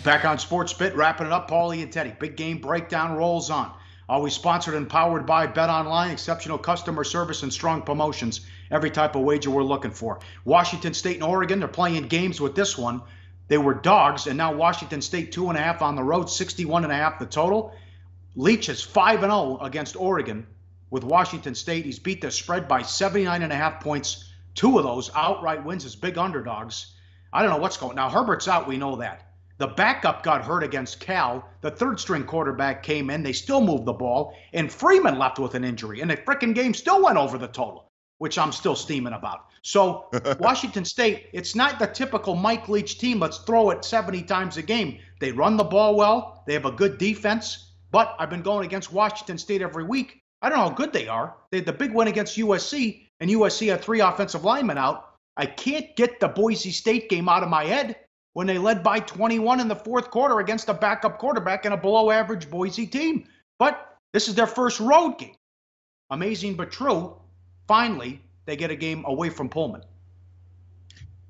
Back on Sports Bit, wrapping it up, Paulie and Teddy. Big game breakdown rolls on. Always sponsored and powered by Bet Online, exceptional customer service and strong promotions. Every type of wager we're looking for. Washington State and Oregon, they're playing games with this one. They were dogs, and now Washington State 2.5 on the road, 61.5 the total. Leach is 5-0 against Oregon with Washington State. He's beat the spread by 79.5 points. 2 of those outright wins as big underdogs. I don't know what's going on. Now, Herbert's out, we know that. The backup got hurt against Cal. The third-string quarterback came in. They still moved the ball. And Freeman left with an injury. And the frickin' game still went over the total, which I'm still steaming about. So Washington State, it's not the typical Mike Leach team. Let's throw it 70 times a game. They run the ball well. They have a good defense. But I've been going against Washington State every week. I don't know how good they are. They had the big win against USC, and USC had 3 offensive linemen out. I can't get the Boise State game out of my head when they led by 21 in the fourth quarter against a backup quarterback and a below-average Boise team. But this is their first road game. Amazing but true. Finally, they get a game away from Pullman.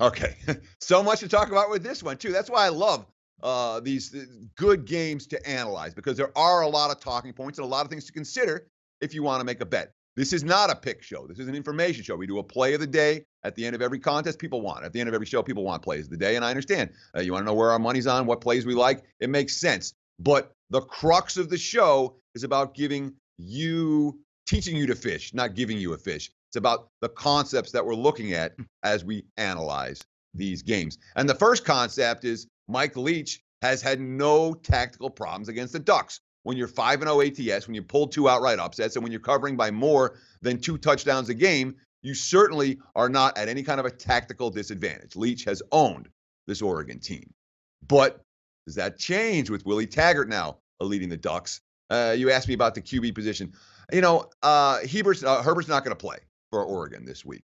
Okay. So much to talk about with this one, too. That's why I love these good games to analyze, because there are a lot of talking points and a lot of things to consider if you want to make a bet. This is not a pick show. This is an information show. We do a play of the day at the end of every contest. People want it. At the end of every show, people want plays of the day, and I understand. You want to know where our money's on, what plays we like? It makes sense. But the crux of the show is about teaching you to fish, not giving you a fish. It's about the concepts that we're looking at as we analyze these games. And the first concept is Mike Leach has had no tactical problems against the Ducks. When you're 5-0 ATS, when you pull 2 outright upsets, and when you're covering by more than 2 touchdowns a game, you certainly are not at any kind of a tactical disadvantage. Leach has owned this Oregon team. But does that change with Willie Taggart now leading the Ducks? You asked me about the QB position. You know, Herbert's not going to play for Oregon this week.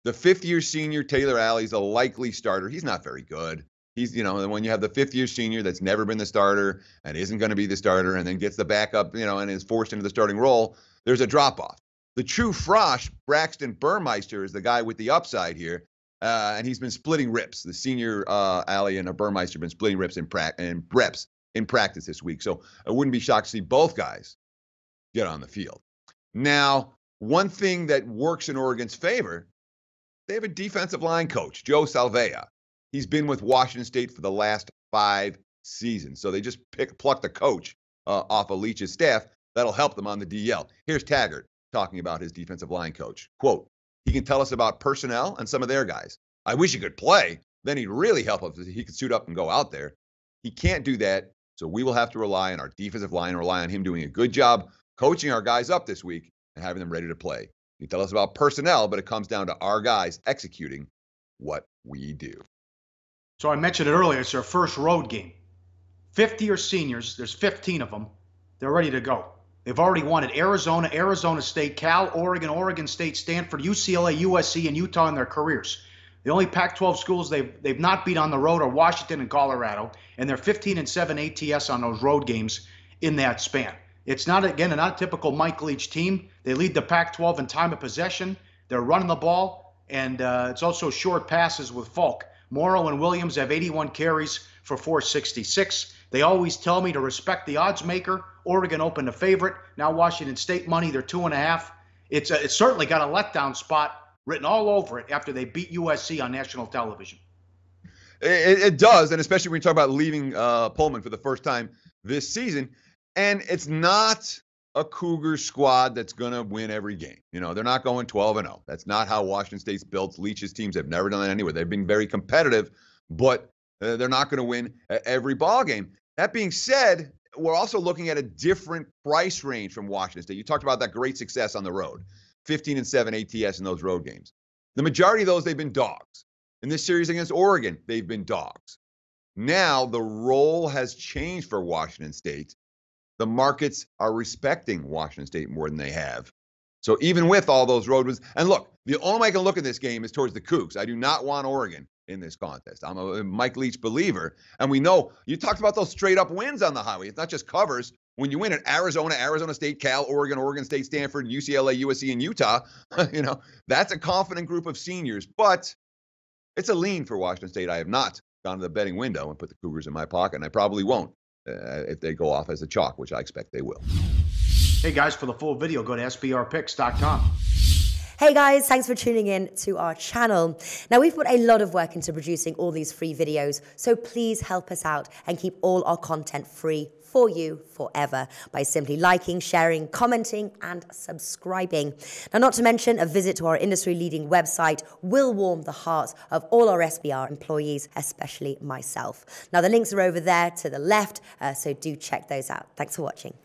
The 5th-year senior, Taylor Alley's a likely starter. He's not very good. He's, when you have the 5th-year senior that's never been the starter and isn't going to be the starter and then gets the backup, and is forced into the starting role, there's a drop-off. The true frosh, Braxton Burmeister, is the guy with the upside here, and he's been splitting rips. The senior Alley and Burmeister have been splitting rips in reps in practice this week. So I wouldn't be shocked to see both guys get on the field. Now, one thing that works in Oregon's favor, they have a defensive line coach, Joe Salvea. He's been with Washington State for the last 5 seasons. So they just plucked the coach off of Leach's staff. That'll help them on the DL. Here's Taggart talking about his defensive line coach. Quote, he can tell us about personnel and some of their guys. I wish he could play. Then he'd really help us. He could suit up and go out there. He can't do that. So we will have to rely on our defensive line and rely on him doing a good job coaching our guys up this week and having them ready to play. He can tell us about personnel, but it comes down to our guys executing what we do. So I mentioned it earlier. It's their first road game. 50-year seniors, there's 15 of them. They're ready to go. They've already won at Arizona, Arizona State, Cal, Oregon, Oregon State, Stanford, UCLA, USC, and Utah in their careers. The only Pac-12 schools they've not beat on the road are Washington and Colorado, and they're 15-7 ATS on those road games in that span. It's not, again, not a typical Mike Leach team. They lead the Pac-12 in time of possession. They're running the ball, and it's also short passes with Falk. Morrow and Williams have 81 carries for 466. They always tell me to respect the odds maker. Oregon opened a favorite. Now Washington State money, they're 2.5. It's certainly got a letdown spot written all over it after they beat USC on national television. It does, and especially when you talk about leaving Pullman for the first time this season. And it's not a Cougars squad that's going to win every game. They're not going 12-0. That's not how Washington State's built. Leach's teams have never done that anywhere. They've been very competitive, but they're not going to win every ball game. That being said, we're also looking at a different price range from Washington State. You talked about that great success on the road, 15-7 ATS in those road games. The majority of those, they've been dogs. In this series against Oregon, they've been dogs. Now the role has changed for Washington State. The markets are respecting Washington State more than they have. So even with all those road wins, and look, the only way I can look at this game is towards the Cougs. I do not want Oregon in this contest. I'm a Mike Leach believer. And we know, you talked about those straight up wins on the highway. It's not just covers. When you win at Arizona, Arizona State, Cal, Oregon, Oregon State, Stanford, UCLA, USC, and Utah, that's a confident group of seniors. But it's a lean for Washington State. I have not gone to the betting window and put the Cougars in my pocket, and I probably won't if they go off as a chalk, which I expect they will. Hey guys, for the full video, go to sbrpicks.com. Hey guys, thanks for tuning in to our channel. Now, we've put a lot of work into producing all these free videos, so please help us out and keep all our content free for you forever by simply liking, sharing, commenting, and subscribing. Now, not to mention, a visit to our industry-leading website will warm the hearts of all our SBR employees, especially myself. Now, the links are over there to the left, so do check those out. Thanks for watching.